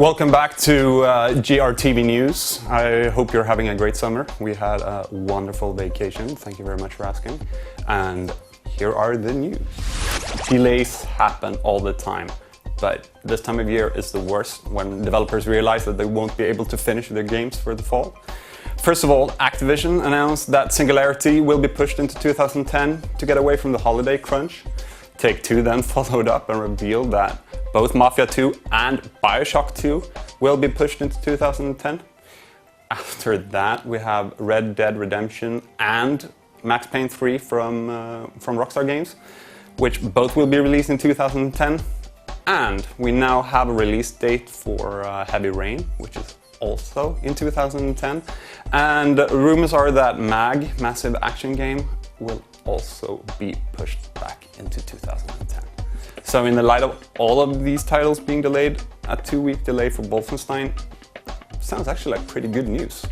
Welcome back to GRTV News. I hope you're having a great summer. We had a wonderful vacation. Thank you very much for asking. And here are the news. Delays happen all the time, but this time of year is the worst when developers realize that they won't be able to finish their games for the fall. First of all, Activision announced that Singularity will be pushed into 2010 to get away from the holiday crunch. Take-Two then followed up and revealed that both Mafia 2 and Bioshock 2 will be pushed into 2010. After that, we have Red Dead Redemption and Max Payne 3 from Rockstar Games, which both will be released in 2010. And we now have a release date for Heavy Rain, which is also in 2010. And rumors are that MAG, Massive Action Game, will also be pushed back into 2010. So in the light of all of these titles being delayed, a 2-week delay for Wolfenstein sounds actually like pretty good news.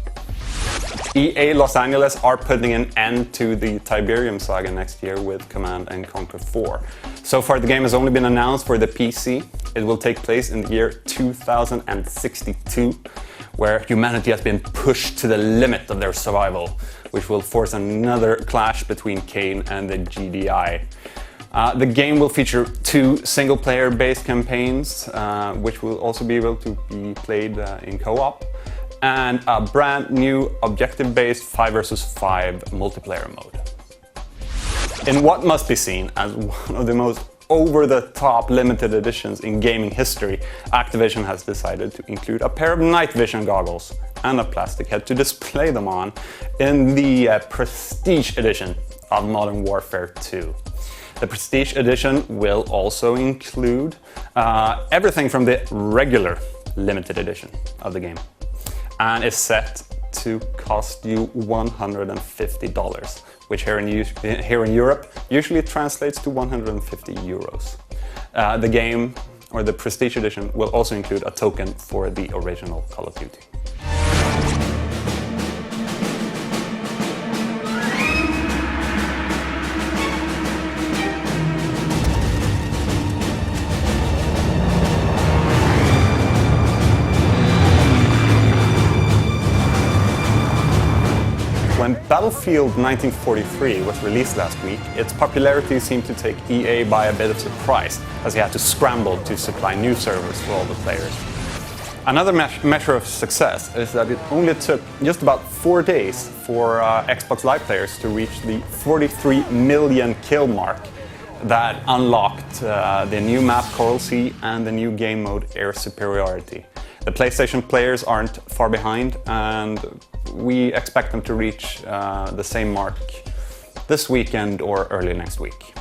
EA Los Angeles are putting an end to the Tiberium saga next year with Command & Conquer 4. So far the game has only been announced for the PC. It will take place in the year 2062, where humanity has been pushed to the limit of their survival, which will force another clash between Cain and the GDI. The game will feature 2 single-player based campaigns, which will also be able to be played in co-op, and a brand new objective-based 5 vs 5 multiplayer mode. In what must be seen as one of the most over-the-top limited editions in gaming history, Activision has decided to include a pair of night vision goggles and a plastic head to display them on in the Prestige Edition of Modern Warfare 2. The Prestige Edition will also include everything from the regular limited edition of the game, and is set to cost you $150, which here in Europe usually translates to 150 euros. The game, or the Prestige Edition, will also include a token for the original Call of Duty. When Battlefield 1943 was released last week, its popularity seemed to take EA by a bit of surprise, as he had to scramble to supply new servers for all the players. Another measure of success is that it only took just about 4 days for Xbox Live players to reach the 43 million kill mark that unlocked the new map Coral Sea and the new game mode Air Superiority. The PlayStation players aren't far behind, and we expect them to reach the same mark this weekend or early next week.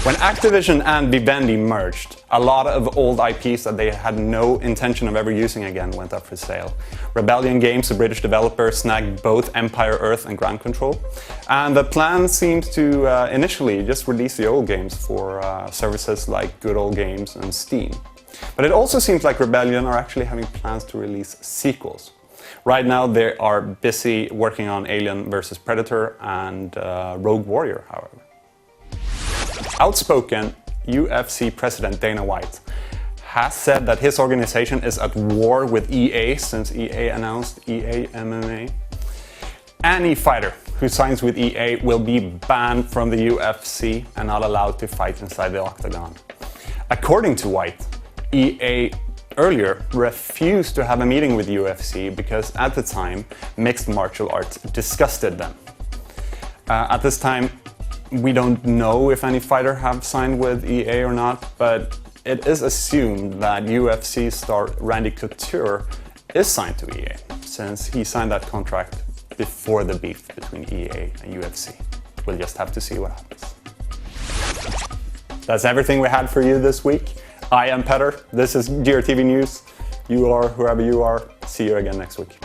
When Activision and Vivendi merged, a lot of old IPs that they had no intention of ever using again went up for sale. Rebellion Games, a British developer, snagged both Empire Earth and Ground Control, and the plan seems to initially just release the old games for services like Good Old Games and Steam. But it also seems like Rebellion are actually having plans to release sequels. Right now they are busy working on Alien vs Predator and Rogue Warrior, however. Outspoken UFC president Dana White has said that his organization is at war with EA since EA announced EA MMA. Any fighter who signs with EA will be banned from the UFC and not allowed to fight inside the octagon. According to White, EA earlier refused to have a meeting with UFC because at the time mixed martial arts disgusted them. At this time we don't know if any fighter have signed with EA or not, but it is assumed that UFC star Randy Couture is signed to EA, since he signed that contract before the beef between EA and UFC. We'll just have to see what happens. That's everything we had for you this week. I am Petter, this is GRTV News. You are whoever you are. See you again next week.